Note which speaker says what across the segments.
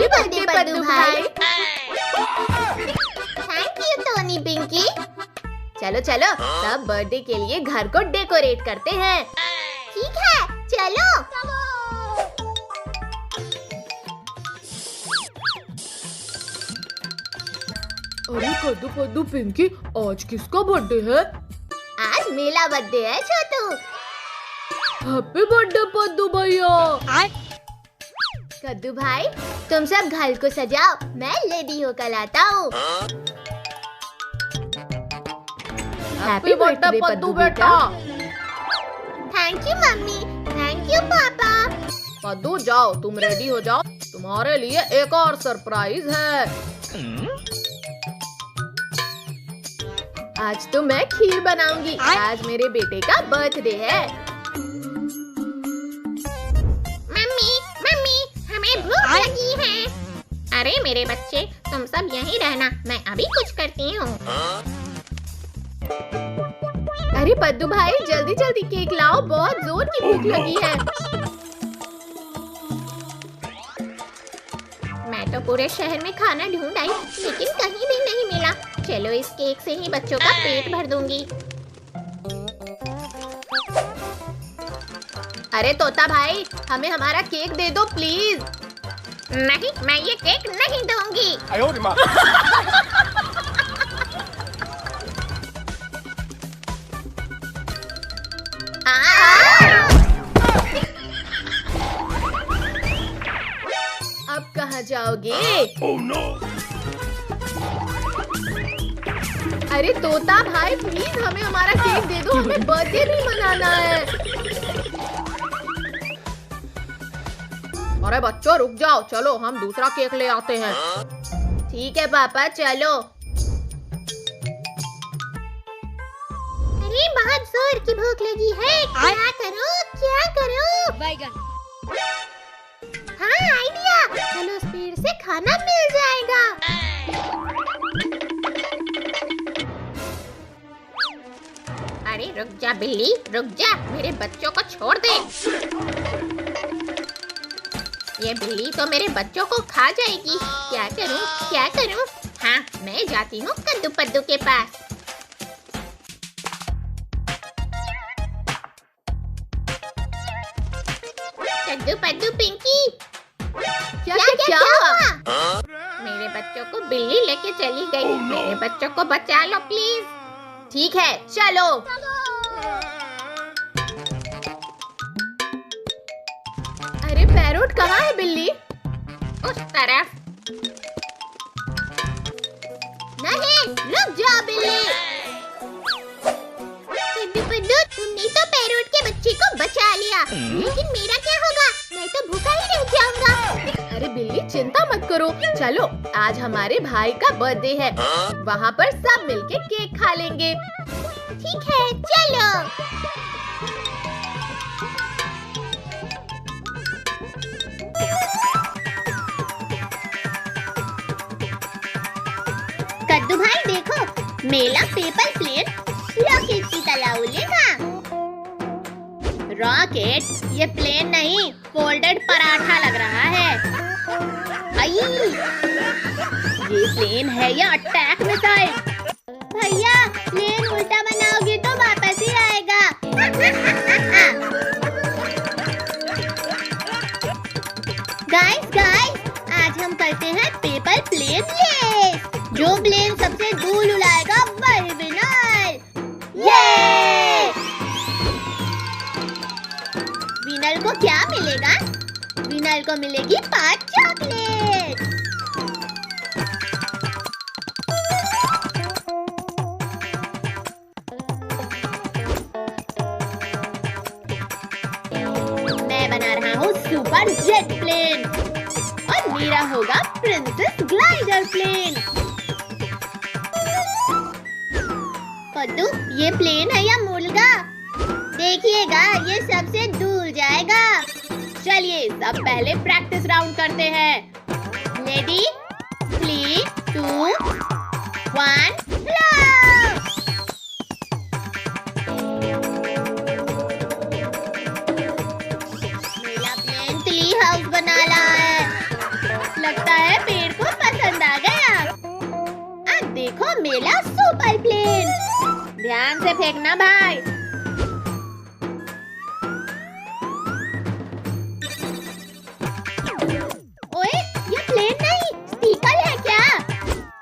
Speaker 1: Birthday Paddu भाई। Thank you Tony Pinky. चलो चलो सब बर्थडे के लिए घर को डेकोरेट करते हैं। ठीक है चलो।
Speaker 2: अरे कद्दू पद्दू पिंकी, आज किसका बर्थडे है?
Speaker 1: आज मेरा बर्थडे है छोटू।
Speaker 2: हैप्पी बर्थडे पद्दू भैया।
Speaker 1: कद्दू भाई तुम सब घर को सजाओ, मैं रेडी होकर आता हूँ।
Speaker 2: हैप्पी बर्थडे पद्दू बेटा।
Speaker 1: Thank you mummy, thank you पापा।
Speaker 2: पद्दू जाओ, तुम रेडी हो जाओ, तुम्हारे लिए एक और सरप्राइज है। आज तो मैं खीर बनाऊंगी। आज मेरे बेटे का बर्थडे है।
Speaker 1: मम्मी मम्मी हमें भूख लगी है। अरे मेरे बच्चे तुम सब यहीं रहना, मैं अभी कुछ करती हूँ।
Speaker 2: अरे पद्दू भाई जल्दी जल्दी केक लाओ, बहुत जोर की भूख लगी है।
Speaker 1: मैं तो पूरे शहर में खाना ढूंढ आई, लेकिन कहीं भी नहीं मिला। चलो इस केक से ही बच्चों का पेट भर दूंगी।
Speaker 2: अरे तोता भाई हमें हमारा केक दे दो प्लीज।
Speaker 1: नहीं मैं ये केक नहीं दूंगी।
Speaker 2: अब कहाँ जाओगे?
Speaker 3: Oh no!
Speaker 2: अरे तोता भाई प्लीज हमें हमारा केक दे दो, हमें बर्थडे भी मनाना है। अरे बच्चों रुक जाओ, चलो हम दूसरा केक ले आते हैं। ठीक है पापा चलो।
Speaker 1: अरे बहुत जोर की भूख लगी है, क्या करूं क्या करूं?
Speaker 4: बैगन।
Speaker 1: हाँ आइडिया, चलो उस पेड़ से खाना मिल जाएगा। अरे रुक जा बिल्ली, रुक जा, मेरे बच्चों को छोड़ दे। ये बिल्ली तो मेरे बच्चों को खा जाएगी। क्या करूं क्या करूं? हाँ मैं जाती हूँ कद्दू पद्दू के पास। कद्दू पद्दू पिंकी,
Speaker 2: क्या क्या क्या हुआ?
Speaker 1: मेरे बच्चों को बिल्ली लेके चली गई। मेरे बच्चों को बचा लो प्लीज।
Speaker 2: ठीक है चलो। अरे पैरोट कहाँ है बिल्ली?
Speaker 1: उस तरफ। नहीं रुक जा बिल्ली। कद्दू पद्दू तुमने तो पैरोट के बच्चे को बचा लिया, लेकिन मेरा क्या होगा? मैं तो भूखा ही रह जाऊंगा।
Speaker 2: अरे बिल्ली चिंता मत करो, चलो आज हमारे भाई का बर्थडे है, वहाँ पर सब मिलके केक खा लेंगे।
Speaker 1: ठीक है चलो। कद्दू भाई देखो, मेरा पेपर प्लेट रॉकेट की तरह उड़ेगा।
Speaker 2: रॉकेट? ये प्लेन नहीं, फोल्डेड पराठा लग रहा है।
Speaker 1: आई,
Speaker 2: ये प्लेन है या अटैक मिसाइल?
Speaker 1: भैया प्लेन उल्टा बनाओगे तो वापस ही आएगा। गाइस गाइस आज हम करते हैं पेपर प्लेन रेस। जो प्लेन सबसे दूर उड़ाएगा वही विनर। ये विनर को क्या मिलेगा? विनर को मिलेगी 5 चॉकलेट। मैं बना रहा हूँ सुपर जेट प्लेन और मेरा होगा प्रिंसेस ग्लाइडर प्लेन। पद्दू ये प्लेन है या मुर्गा? देखिएगा ये सबसे दूर जाएगा।
Speaker 2: चलिए सब पहले प्रैक्टिस राउंड करते हैं।
Speaker 1: रेडी 3 2 1 मेरा प्लेन ट्री हाउस बना रहा है।
Speaker 2: लगता है
Speaker 1: मेरा सुपर प्लेन।
Speaker 2: ध्यान से फेंकना भाई।
Speaker 1: ओए, ये प्लेन नहीं, स्टिकर है क्या?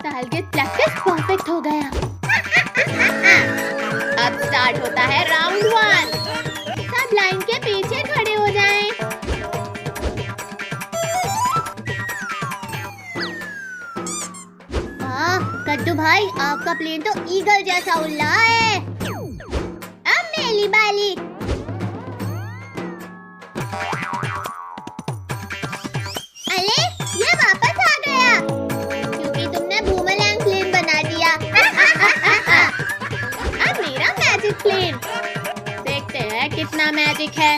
Speaker 1: टारगेट प्रैक्टिस परफेक्ट हो गया।
Speaker 2: अब स्टार्ट होता है राउंड 1।
Speaker 1: सब लाइन के पीछे खड़े हो जाएं। कद्दू भाई, आपका प्लेन तो ईगल जैसा उड़ रहा है। अब मेरी बारी। अरे, ये वापस आ गया क्योंकि तुमने बूमरैंग प्लेन बना दिया। अब मेरा मैजिक प्लेन।
Speaker 2: देखते हैं कितना मैजिक है।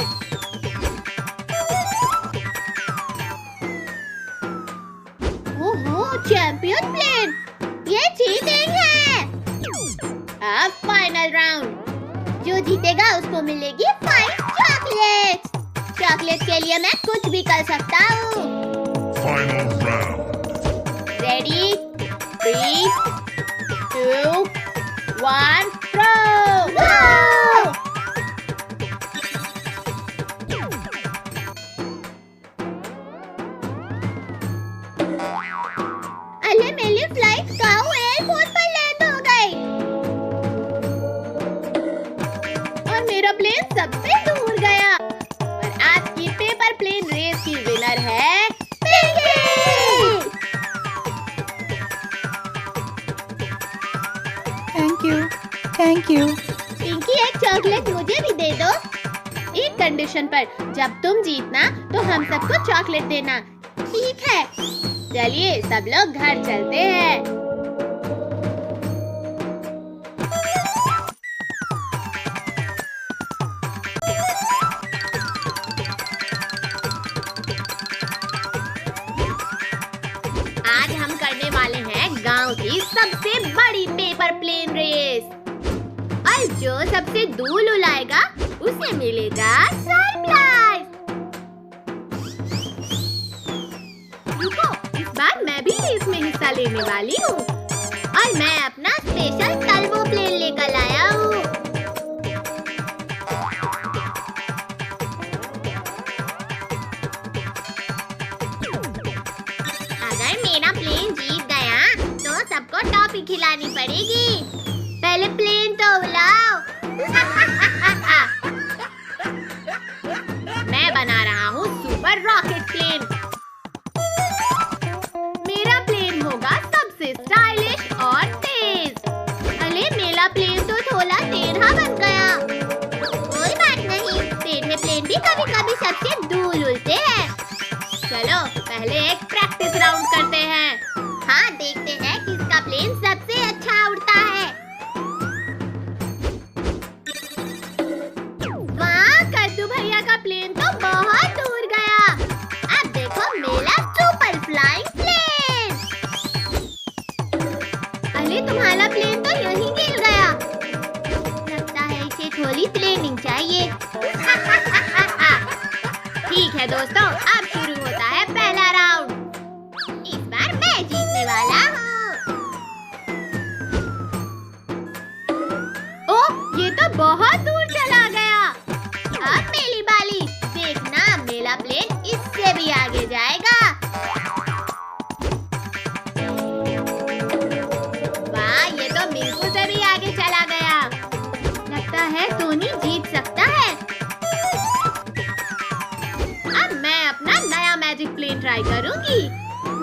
Speaker 1: ओहो, चैंपियन प्लेन। ये चीटिंग है।
Speaker 2: अब फाइनल राउंड।
Speaker 1: जो जीतेगा उसको मिलेगी 5 चॉकलेट। चॉकलेट के लिए मैं कुछ भी कर सकता हूँ।
Speaker 3: Final round.
Speaker 2: Ready 3, 2, 1 throw.
Speaker 1: Wow! अरे, मेरी फ्लाइट काऊ एयरपोर्ट पर लैंड हो गई
Speaker 2: और मेरा प्लेन सबसे दूर गया। और आज की पेपर प्लेन रेस की विनर है पिंकी।
Speaker 4: Thank you.
Speaker 1: पिंकी, एक चॉकलेट मुझे भी दे दो।
Speaker 2: एक कंडीशन पर, जब तुम जीतना तो हम सबको चॉकलेट देना।
Speaker 1: ठीक है।
Speaker 2: चलिए सब लोग घर चलते हैं। आज हम करने वाले हैं गांव की सबसे बड़ी पेपर प्लेन रेस। और जो सबसे दूर उड़ाएगा उसे मिलेगा सरप्राइज। रुको, इस बार मैं भी रेस में हिस्सा लेने वाली हूँ।
Speaker 1: और मैं अपना स्पेशल टर्बो प्लेन लेकर आया हूँ।
Speaker 2: अगर मेरा प्लेन जीत गया तो सबको टॉफी खिलानी पड़ेगी।
Speaker 1: पहले प्लेन तो उड़ाओ।
Speaker 2: मैं बना रहा हूँ सुपर रॉकेट प्लेन। मेरा प्लेन होगा सबसे स्टाइलिश और तेज।
Speaker 1: अरे, मेरा प्लेन तो थोड़ा टेढ़ा बन गया। कोई बात नहीं, टेढ़े प्लेन भी कभी कभी सबसे दूर उड़ते हैं।
Speaker 2: चलो पहले एक प्रैक्टिस राउंड करते हैं।
Speaker 1: हाँ, देखते हैं किसका प्लेन सबसे अच्छा उड़ता है।
Speaker 2: वाह, कद्दू भैया का प्लेन तो बहुत दूर गया।
Speaker 1: अब देखो मेरा सुपर फ्लाइंग प्लेन। अरे, तुम्हारा प्लेन तो यहीं गिर गया। लगता है इसे थोड़ी प्लेनिंग चाहिए।
Speaker 2: ठीक है दोस्तों, अब शुरू होता है पहला राउंड।
Speaker 1: इस बार मैं जीतने वाला हूँ।
Speaker 2: ओह, ये तो बहुत दूर चला गया।
Speaker 1: अब मेरी बारी। देखना, मेरा प्लेन इससे भी आगे जाएगा।
Speaker 2: वाह, ये तो बिल्कुल से भी आगे चला गया। लगता है टोनी जीत सकता है। अब मैं अपना नया मैजिक प्लेन ट्राई करूंगी।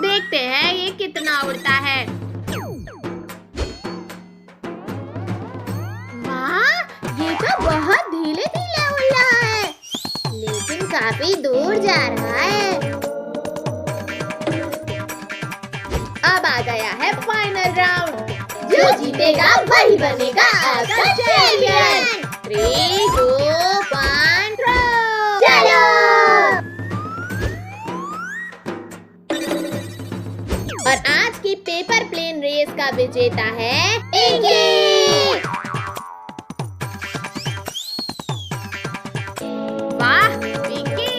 Speaker 2: देखते हैं ये कितना उड़ता है।
Speaker 1: वाह, ये तो बहुत धीरे धीरे उड़ रहा है, लेकिन काफी दूर जा रहा है।
Speaker 2: अब आ गया है फाइनल राउंड।
Speaker 1: जो जीतेगा वही बनेगा आपका चैंपियन।
Speaker 2: 3, 2, 1 थ्रो।
Speaker 1: चलो।
Speaker 2: और आज की पेपर प्लेन रेस का विजेता है
Speaker 1: पिंकी।
Speaker 2: वाह पिंकी,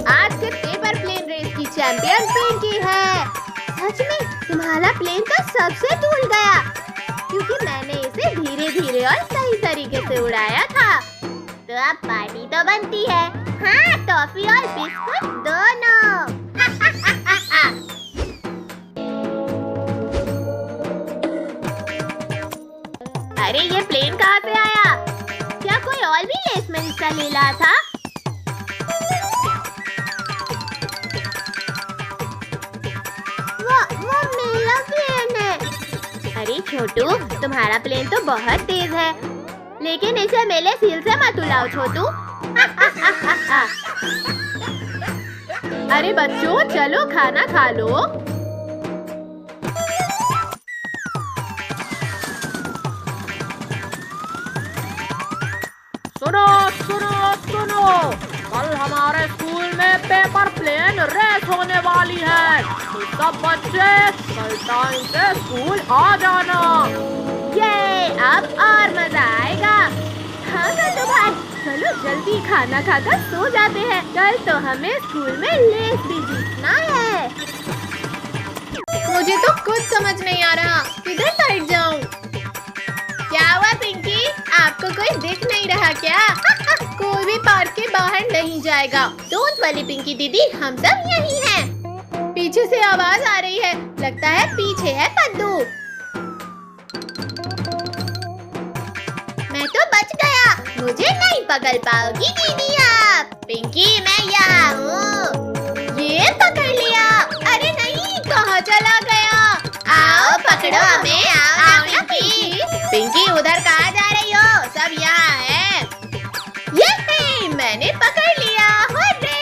Speaker 2: आज के पेपर प्लेन रेस की चैंपियन पिंकी है।
Speaker 1: सच में तुम्हारा प्लेन तो सबसे दूर गया।
Speaker 2: क्योंकि मैंने इसे धीरे धीरे और सही तरीके से उड़ाया था। तो अब पार्टी तो बनती है। हाँ, टॉफी और बिस्कुट दोनों। अरे ये प्लेन कहाँ से आया? क्या कोई और भी रेस में हिस्सा ले रहा था? वो मेरा प्लेन है। अरे छोटू, तुम्हारा प्लेन तो बहुत तेज है, लेकिन इसे मेले सील से मत उड़ाओ छोटू। अरे बच्चों, चलो खाना खा लो। सुनो सुनो सुनो, कल हमारे स्कूल में पेपर प्लेन रेस होने वाली है। तो सब बच्चे कल टाइम से स्कूल आ जाना। ये अब और मजा आएगा। हाँ तो भाई, चलो जल्दी खाना खाकर सो जाते हैं। कल तो हमें स्कूल में रेस भी जीतना है। मुझे तो कुछ समझ नहीं आ रहा, किधर साइड जाऊं? क्या हुआ पिंकी, आपको कोई दिख नहीं रहा क्या? कोई भी पार्क के बाहर नहीं जाएगा। डोंट वरी पिंकी दीदी, हम सब यही हैं। पीछे से आवाज आ रही है, लगता है पीछे है पद्दू। मैं तो बच गया, मुझे नहीं पकड़ पाओगी दीदी आप। पिंकी, मैं यहाँ हूँ। ये पकड़ लिया। अरे नहीं, कहाँ चला गया? आओ पकड़ो हमें, आओ ना पिंकी। पिंकी, उधर कहाँ जा रही हो? सब यहाँ है। ये मैंने पकड़ लिया। हुर्रे!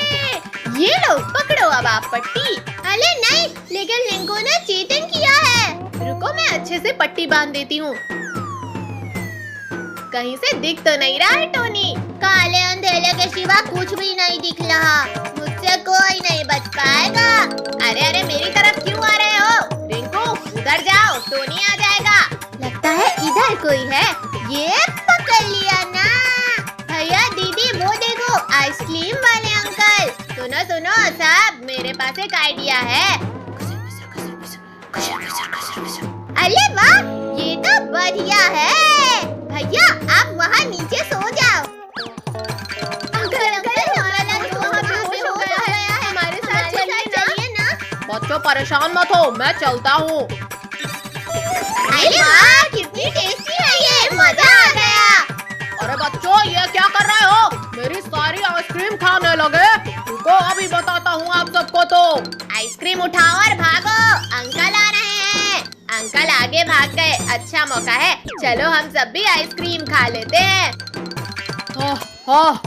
Speaker 2: ये लो पकड़ो अब आप पट्टी। अरे नहीं, लेकिन लिंको ने चीटिंग किया है। रुको, मैं अच्छे से पट्टी बांध देती हूँ। कहीं से दिख तो नहीं रहा है टोनी? काले अंधेरे के सिवा कुछ भी नहीं दिख रहा। मुझसे कोई नहीं बच पाएगा। अरे अरे, मेरी तरफ क्यों आ रहे हो? रिंकू, उधर जाओ, टोनी आ जाएगा। लगता है इधर कोई है। ये पकड़ लिया ना। भैया दीदी, वो देखो आइसक्रीम वाले अंकल। सुनो सुनो साहब, मेरे पास एक आइडिया है। अरे वाह, ये तो बढ़िया है। भैया आप वहाँ नीचे सो जाओ। अंकल अंकल, हमारा लंच वहाँ बेहोश हो गया है। हमारे साथ चलिए ना। बच्चों परेशान मत हो, मैं चलता हूँ। अरे वाह, कितनी टेस्टी है ये, मजा आ गया। अरे बच्चों, ये क्या कर रहे हो? मेरी सारी आइसक्रीम खाने लगे। रुको, अभी बताता हूँ आप सबको। तो आइसक्रीम उठाओ और भागो, अंकल आ रहे हैं। अंकल आगे भाग गए, अच्छा मौका है। चलो हम सब भी आइसक्रीम खा लेते हैं।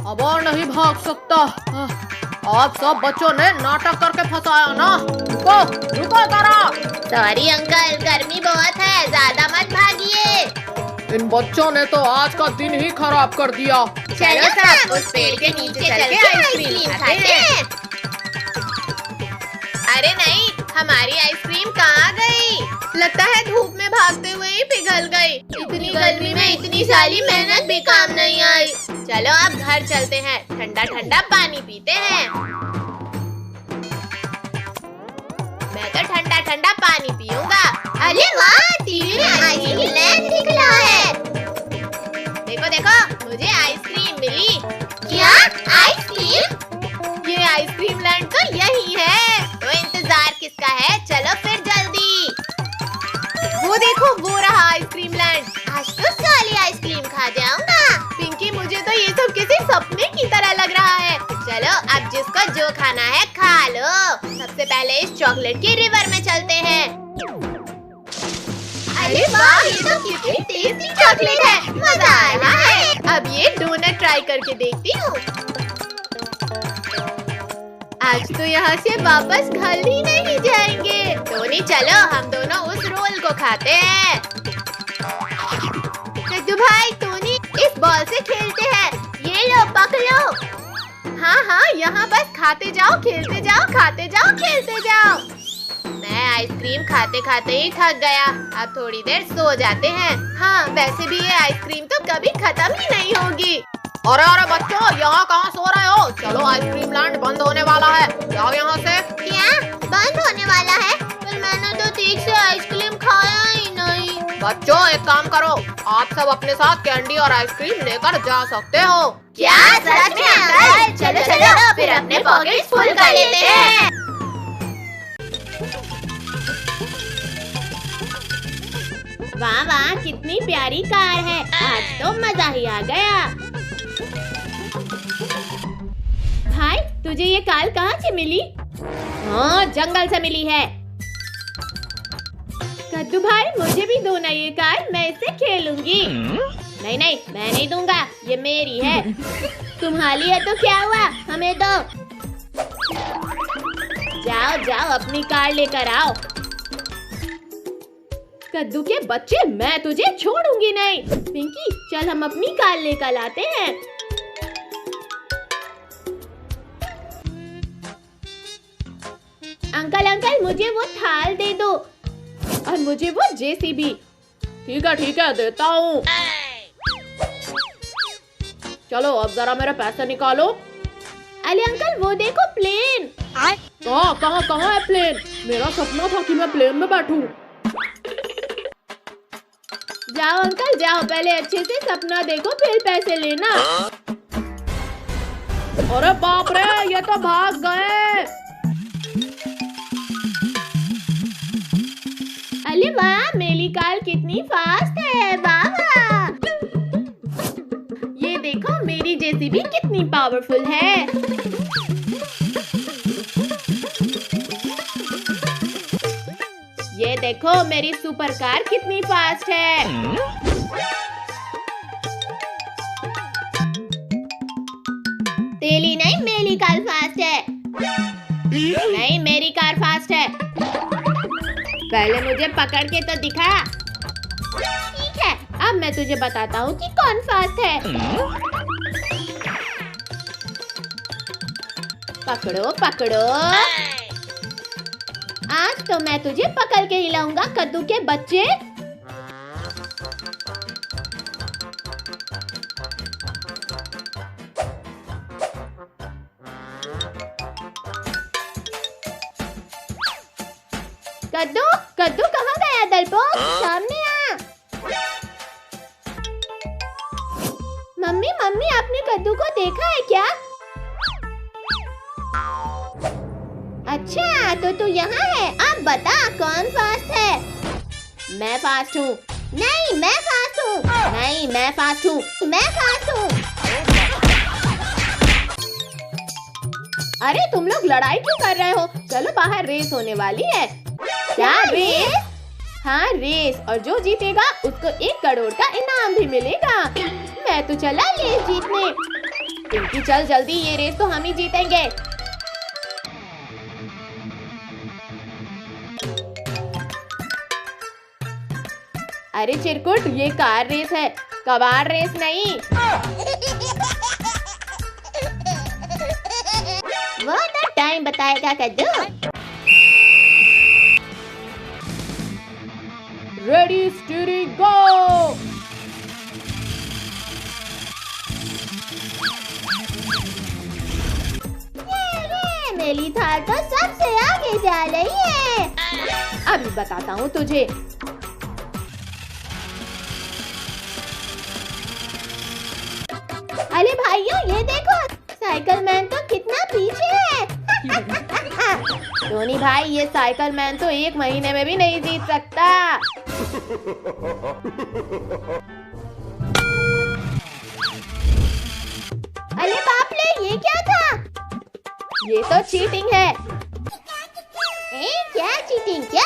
Speaker 2: अब और नहीं भाग सकता। आप सब बच्चों ने नाटक करके फंसाया ना। रुको रुको जरा। सॉरी अंकल, गर्मी बहुत है, ज्यादा मत भागिए। इन बच्चों ने तो आज का दिन ही खराब कर दिया। चलो सब उस पेड़ के नीचे चल के आइसक्रीम खाते हैं। अरे नहीं, हमारी आइसक्रीम कहाँ गई? लगता है धूप में भागते हुए ही पिघल गई। इतनी गर्मी में इतनी सारी मेहनत भी काम नहीं आई। चलो अब घर चलते हैं, ठंडा ठंडा पानी पीते हैं। मैं तो ठंडा ठंडा पानी पीऊंगा। अरे वाह, टीवी में आइसक्रीम दिख रहा है। देखो देखो, मुझे आइसक्रीम मिली। क्या आइसक्रीम? ये आइसक्रीम लैंड तो यही है। तो इंतजार किसका है? चलो फिर जल्दी। वो देखो, वो रहा आइसक्रीम लैंड। आज तो सारी आइसक्रीम खा जाऊंगा। पिंकी, मुझे तो ये सब किसी सपने की तरह लग रहा है। चलो अब जिसको जो खाना है खा लो। सबसे पहले इस चॉकलेट की रिवर में चलते हैं। अरे वाह, ये तो कितनी टेस्टी चॉकलेट है, मजा आ रहा है। अब ये डोनट ट्राई करके देखती हूँ। आज तो यहाँ से वापस घर ही नहीं जाएंगे। टोनी चलो, हम दोनों उस रोल को खाते हैं। तो भाई टोनी, इस बॉल से खेलते हैं। ये लो पकड़ो। हाँ हाँ, यहाँ बस खाते जाओ, खेलते जाओ, खाते जाओ, खेलते जाओ। मैं आइसक्रीम खाते खाते ही थक गया। अब थोड़ी देर सो जाते हैं। हाँ, वैसे भी ये आइसक्रीम तो कभी खत्म ही नहीं होगी। अरे अरे बच्चों, यहाँ कहाँ सो रहे हो? चलो, आइसक्रीम लैंड बंद होने वाला है, जाओ यहाँ से। क्या बंद होने वाला है? पर मैंने तो ठीक से आइसक्रीम खाया ही नहीं। बच्चों एक काम करो, आप सब अपने साथ कैंडी और आइसक्रीम लेकर जा सकते हो।
Speaker 1: क्या सच में अंकल? चलो चलो फिर अपने पॉकेट फुल कर लेते हैं।
Speaker 2: वाह वाह, कितनी प्यारी कार है, आज तो मजा ही आ गया। भाई तुझे ये कार कहाँ से मिली? हाँ जंगल से मिली है। कद्दू भाई मुझे भी दो ना ये कार, मैं इससे खेलूंगी। नहीं नहीं मैं नहीं दूंगा, ये मेरी है। तुम्हारी है तो क्या हुआ, हमें दो। जाओ जाओ अपनी कार लेकर आओ। कद्दू के बच्चे, मैं तुझे छोड़ूंगी नहीं। पिंकी चल हम अपनी कार लेकर आते हैं। अंकल अंकल मुझे वो थाल दे दो और मुझे वो जेसीबी। ठीक है देता हूँ। चलो अब जरा मेरे पैसे निकालो। अरे अंकल वो देखो प्लेन। कहाँ है प्लेन? मेरा सपना था कि मैं प्लेन में बैठूं। जाओ अंकल जाओ, पहले अच्छे से सपना देखो फिर पैसे लेना। अरे बाप रे, ये तो भाग गए। अरे वाह, मेरी कार कितनी फास्ट है, वाह वाह। ये देखो मेरी जेसीबी कितनी पावरफुल है। ये देखो मेरी सुपर कार कितनी फास्ट है।
Speaker 1: तेरी नहीं मेरी कार फास्ट है।
Speaker 2: नहीं मेरी कार फास्ट है। पहले मुझे पकड़ के तो दिखा। ठीक है अब मैं तुझे बताता हूँ कि कौन फास्ट है। पकड़ो पकड़ो। आज तो मैं तुझे पकड़ के हिलाऊंगा कद्दू के बच्चे। कद्दू कद्दू कहाँ गया डरपोक? सामने आ। मम्मी मम्मी आपने कद्दू को देखा है क्या? अच्छा तो तू यहाँ है, अब बता कौन फास्ट है? मैं फास्ट हूँ। नहीं मैं फास्ट हूँ। नहीं मैं फास्ट हूँ। मैं फास्ट हूँ। अरे तुम लोग लड़ाई क्यों कर रहे हो? चलो बाहर रेस होने वाली है। क्या रेस? हाँ रेस, और जो जीतेगा उसको 1 करोड़ का इनाम भी मिलेगा। मैं तो चला रेस जीतने। पिंकी चल जल्दी, ये रेस तो हम ही जीतेंगे। अरे चिरकुट ये कार रेस है, कबाड़ रेस नहीं।
Speaker 1: वो तो टाइम बताएगा कद्दू।
Speaker 2: रेडी स्टीयरिंग गो।
Speaker 1: मेरी थार तो सबसे आगे जा रही है।
Speaker 2: अभी बताता हूँ तुझे।
Speaker 1: अरे भाइयों ये देखो, साइकिल मैन तो कितना पीछे है।
Speaker 2: टोनी भाई ये साइकिल मैन तो 1 महीने में भी नहीं जीत सकता।
Speaker 1: अरे बाप रे, ये क्या था?
Speaker 2: ये तो चीटिंग है।
Speaker 1: क्या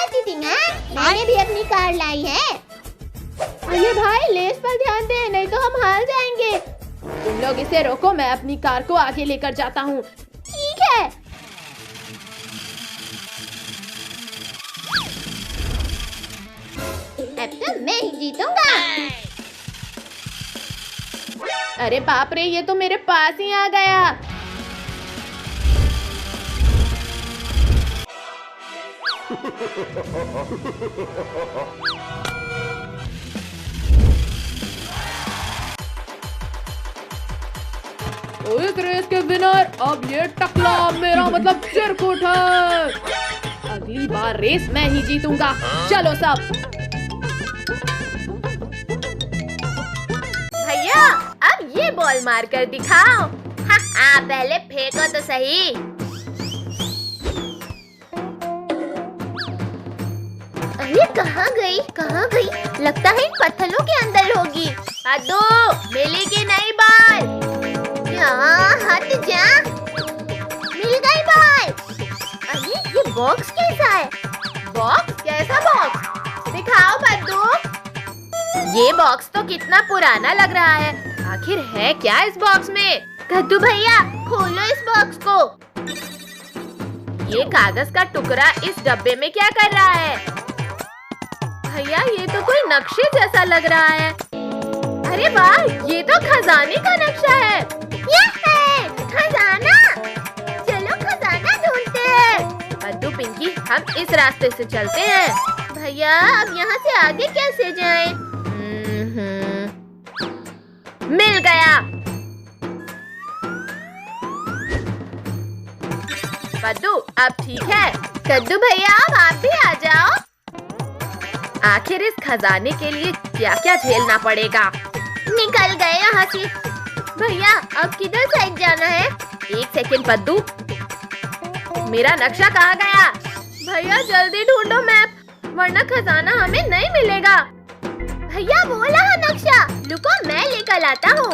Speaker 1: चीटिंग है? मैंने भी अपनी कार लाई है।
Speaker 2: अरे भाई लेस पर ध्यान दे, नहीं तो हम हार जाएंगे। तुम लोग इसे रोको, मैं अपनी कार को आगे लेकर जाता हूँ।
Speaker 1: ठीक है। अब तो मैं ही जीतूंगा।
Speaker 2: अरे बाप रे, ये तो मेरे पास ही आ गया। इस रेस के विनर अब ये टकला, मेरा मतलब चिरकुट है। अगली बार रेस मैं ही जीतूंगा। चलो सब। पहले बॉल मार कर दिखाओ। हाँ, पहले फेंको तो सही। अरे कहाँ गई? लगता है इन पत्थरों के अंदर होगी। पद्दू, मिली कि नहीं बॉल? यहाँ हट जा। मिल गई बॉल। अरे ये बॉक्स कैसा है? बॉक्स? कैसा बॉक्स? दिखाओ पद्दू। ये बॉक्स तो कितना पुराना लग रहा है। आखिर है क्या इस बॉक्स में? कद्दू भैया, खोलो इस बॉक्स को। ये कागज का टुकड़ा इस डब्बे में क्या कर रहा है? भैया, ये तो कोई नक्शे जैसा लग रहा है। अरे वाह, ये तो खजाने का नक्शा है। ये है खजाना। चलो खजाना ढूंढते हैं। पद्दू, पिंकी, हम इस रास्ते से चलते हैं। भैया, अब यहाँ से आगे कैसे जाएं? मिल गया। पद्दू, अब ठीक है। कद्दू भैया, अब आप भी आ जाओ। आखिर इस खजाने के लिए क्या क्या झेलना पड़ेगा। निकल गए यहाँ से। भैया, अब किधर साइड जाना है? एक सेकंड पद्दू, मेरा नक्शा कहाँ गया? भैया जल्दी ढूंढो मैप, वरना खजाना हमें नहीं मिलेगा। भैया वो रहा नक्शा, रुको मैं लेकर आता हूँ।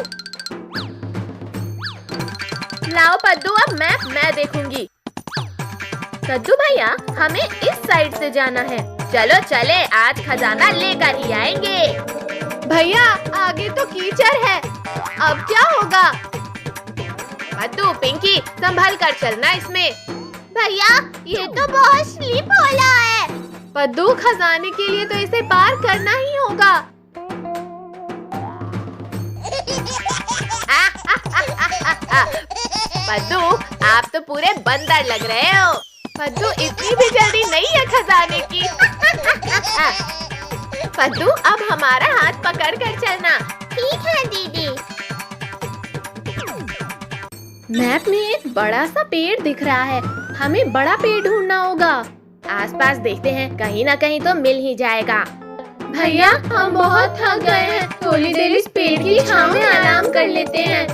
Speaker 2: लाओ पद्दू, अब मैप मैं देखूंगी। कद्दू भैया, हमें इस साइड से जाना है। चलो चले, आज खजाना लेकर ही आएंगे। भैया आगे तो कीचड़ है, अब क्या होगा? पद्दू, पिंकी, संभल कर चलना इसमें। भैया ये तो बहुत स्लिप हो रहा है। पद्दू, खजाने के लिए तो इसे पार करना ही होगा। पद्दू, आप तो पूरे बंदर लग रहे हो। पद्दू, इतनी भी जल्दी नहीं है खजाने की। पद्दू, अब हमारा हाथ पकड़ कर चलना। ठीक है दीदी। मैप में एक बड़ा सा पेड़ दिख रहा है, हमें बड़ा पेड़ ढूंढना होगा। आसपास देखते हैं, कहीं ना कहीं तो मिल ही जाएगा। भैया हम बहुत थक गए हैं, थोड़ी देर इस पेड़ की छांव में आराम कर लेते हैं।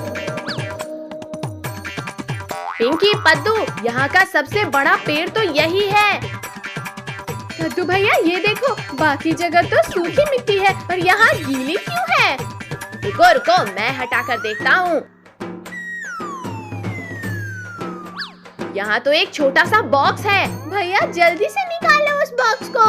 Speaker 2: पिंकी, पद्दू, यहाँ का सबसे बड़ा पेड़ तो यही है। कद्दू भैया ये देखो, बाकी जगह तो सूखी मिट्टी है और यहाँ गीली क्यों है? रुको रुको, मैं हटा कर देखता हूँ। यहाँ तो एक छोटा सा बॉक्स है। भैया जल्दी से निकालो उस बॉक्स को।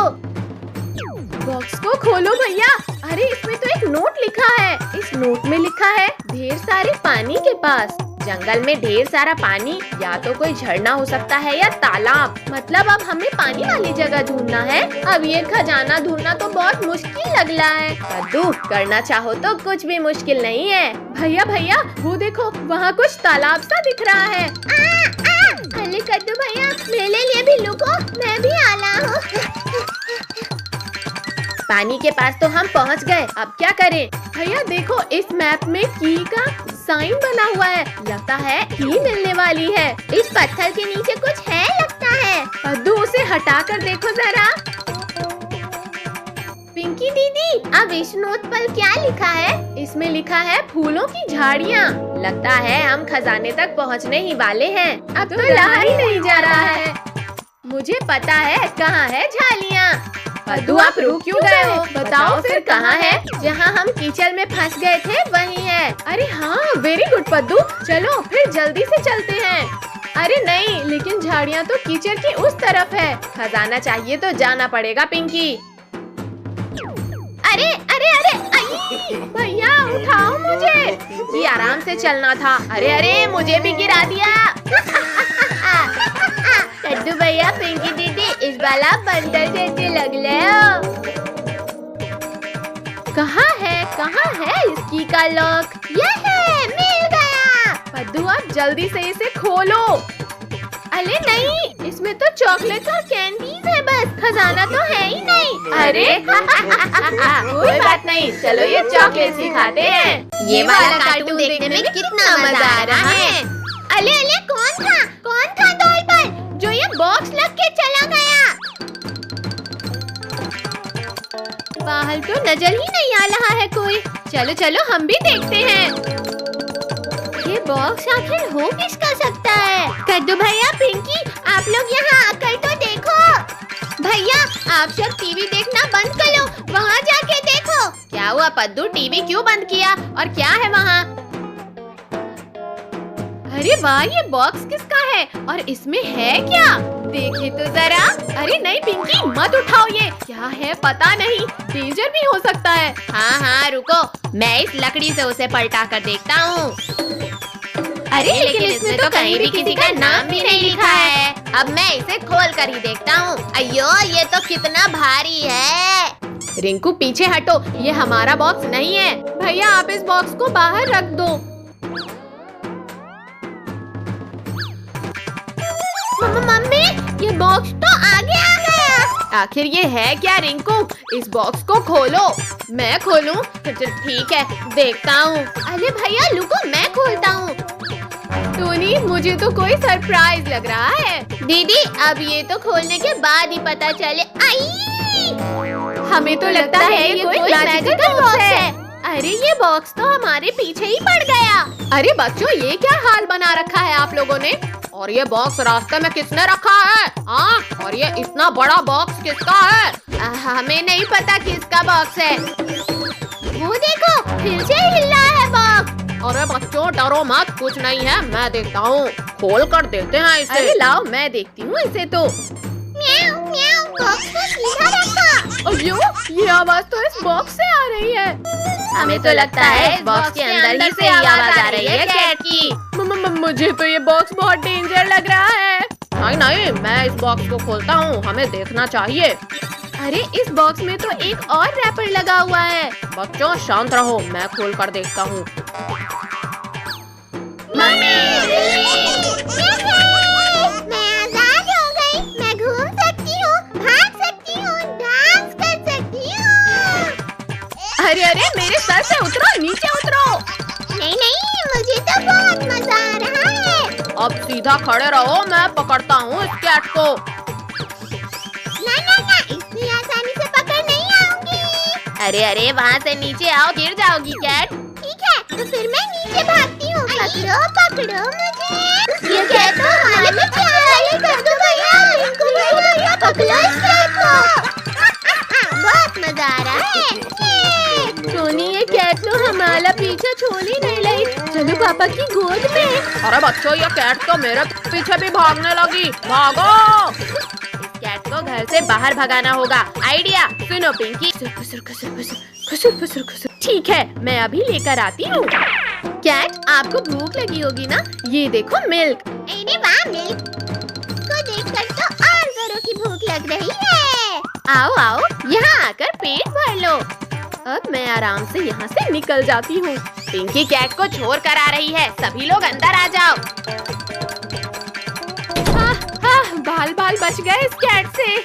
Speaker 2: बॉक्स को खोलो भैया। अरे इसमें तो एक नोट लिखा है। इस नोट में लिखा है, ढेर सारे पानी के पास। जंगल में ढेर सारा पानी, या तो कोई झरना हो सकता है या तालाब। मतलब अब हमें पानी वाली जगह ढूंढना है। अब ये खजाना ढूंढना तो बहुत मुश्किल लग रहा है। कद्दू, करना चाहो तो कुछ भी मुश्किल नहीं है। भैया भैया वो देखो, वहाँ कुछ तालाब सा दिख रहा है। अरे कद्दू भैया, मेरे लिए भी रुको, मैं भी आ रहा हूँ। पानी के पास तो हम पहुँच गए, अब क्या करें? भैया देखो, इस मैप में की का साइन बना हुआ है, लगता है की मिलने वाली है। इस पत्थर के नीचे कुछ है लगता है। कद्दू, उसे हटा कर देखो जरा। पिंकी दीदी, अब इस नोट पर क्या लिखा है? इसमें लिखा है फूलों की झाड़ियाँ। लगता है हम खजाने तक पहुँचने ही वाले हैं। अब तो रहा ही नहीं जा रहा है। मुझे पता है कहाँ है झाड़ियाँ। कद्दू, आप रुक क्यों गए हो? बताओ फिर कहाँ है? जहाँ हम कीचड़ में फंस गए थे वही है। अरे हाँ, वेरी गुड पद्दू, चलो फिर जल्दी से चलते हैं। अरे नहीं, लेकिन झाड़ियाँ तो कीचड़ की उस तरफ है। खजाना चाहिए तो जाना पड़ेगा पिंकी। अरे अरे अरे, भैया उठाओ मुझे। जी आराम से चलना था। अरे अरे, मुझे भी गिरा दिया। कद्दू भैया, पिंकी दीदी, इस बार आप बंदर जैसे लग रहे हो। कहाँ है इसकी का लॉक? ये है, मिल गया। कद्दू, आप जल्दी से इसे खोलो। अरे नहीं, इसमें तो चॉकलेट और कैंडीज है बस, खजाना तो है ही नहीं। अरे कोई बात नहीं, चलो ये चॉकलेट ही खाते हैं। ये वाला कार्टून देखने में कितना मजा आ रहा है। अले अले, कौन था डॉल पर जो ये बॉक्स लग के चला गया? बाहर तो नजर ही नहीं आ रहा है कोई। चलो चलो हम भी देखते हैं। बॉक्स आखिर हो किसका सकता है? कद्दू भैया, पिंकी, आप लोग यहाँ आकर तो देखो। भैया, आप सब टीवी देखना बंद कर लो, वहाँ जाके देखो। क्या हुआ पद्दू, टीवी क्यों बंद किया और क्या है वहाँ? अरे वाह, ये बॉक्स किसका है और इसमें है क्या? देखे तो जरा। अरे नहीं पिंकी, मत उठाओ, ये क्या है पता नहीं, डेंजर भी हो सकता है। हाँ हाँ रुको, मैं इस लकड़ी से उसे पलटा कर देखता हूँ। अरे लेकिन इसमें तो कहीं भी किसी का नाम भी नहीं लिखा है। अब मैं इसे खोल कर ही देखता हूँ। अयो, ये तो कितना भारी है। रिंकू पीछे हटो, ये हमारा बॉक्स नहीं है। भैया आप इस बॉक्स को बाहर रख दो। मम्मी, ये बॉक्स तो आगे आ गया। आखिर ये है क्या रिंकू? इस बॉक्स को खोलो। मैं खोलूं? ठीक है, देखता हूँ। अरे भैया रुको, मैं खोलता हूँ। टोनी, मुझे तो कोई सरप्राइज लग रहा है। दीदी, अब ये तो खोलने के बाद ही पता चले। आई! हमें तो लगता है ये कोई मैजिकल बॉक्स है। अरे ये बॉक्स तो हमारे पीछे ही पड़ गया। अरे बच्चों, ये क्या हाल बना रखा है आप लोगों ने? और ये बॉक्स रास्ते में किसने रखा है? हाँ, और ये इतना बड़ा बॉक्स किसका है? हमें नहीं पता किसका बॉक्स है। वो देखो, फिर से हिल रहा है बॉक्स। अरे बच्चों डरो मत, कुछ नहीं है, मैं देखता हूँ। खोल कर देखते हैं इसे। अरे लाओ, मैं देखती हूँ इसे तो।
Speaker 1: म्याऊ म्याऊ, बॉक्स को सीधा रखा।
Speaker 2: अयो, ये आवाज तो इस बॉक्स से आ रही है। हमें तो लगता है इस बॉक्स के अंदर ही से आवाज आ रही है कैट की। मुझे तो ये बॉक्स बहुत डेंजर लग रहा है। नहीं नहीं, मैं इस बॉक्स को खोलता हूँ, हमें देखना चाहिए। अरे इस बॉक्स में तो एक और रैपर लगा हुआ है। बच्चों शांत रहो, मैं खोल कर देखता हूँ।
Speaker 1: मैं आजाद हो गई। मैं घूम सकती हूँ, भाग सकती हूँ, डांस कर सकती हूँ।
Speaker 2: अरे अरे, मेरे सर से उतरो, नीचे उतरो।
Speaker 1: नहीं नहीं, मुझे तो बहुत मजा आ रहा है।
Speaker 2: अब सीधा खड़े रहो, मैं पकड़ता हूँ इस कैट को।
Speaker 1: ना ना ना, इतनी आसानी से पकड़ नहीं आऊंगी।
Speaker 2: अरे अरे, वहाँ से नीचे आओ, गिर जाओगी कैट।
Speaker 1: ठीक है, तो फिर मैं नीचे भागती हूँ। पकड़ो पकड़ो मुझे। ये कैट तो हमारे प्यारे कद्दू भैया, रिंकू भैया, पकड़ो इस कैट को। बहुत मजा आ रहा है।
Speaker 2: टोनी, ये कैट तो हमारा पीछे छोड़ ही नहीं रही। चलो पापा की गोद में। अरे बच्चों, ये कैट तो मेरे पीछे भी भागने लगी। भागो! इस कैट को घर से बाहर भगाना होगा। आइडिया सुनो पिंकी। ठीक है, मैं अभी लेकर आती हूँ। कैट, आपको भूख लगी होगी ना? ये देखो मिल्क।
Speaker 1: अरे वाह, मिल्क को देखकर तो और जोरों की भूख लग रही है।
Speaker 2: आओ आओ, यहाँ आकर पेट भर लो। अब मैं आराम से यहाँ से निकल जाती हूँ। पिंकी कैट को छोड़ कर आ रही है, सभी लोग अंदर आ जाओ। बाल बाल बच गए इस कैट से।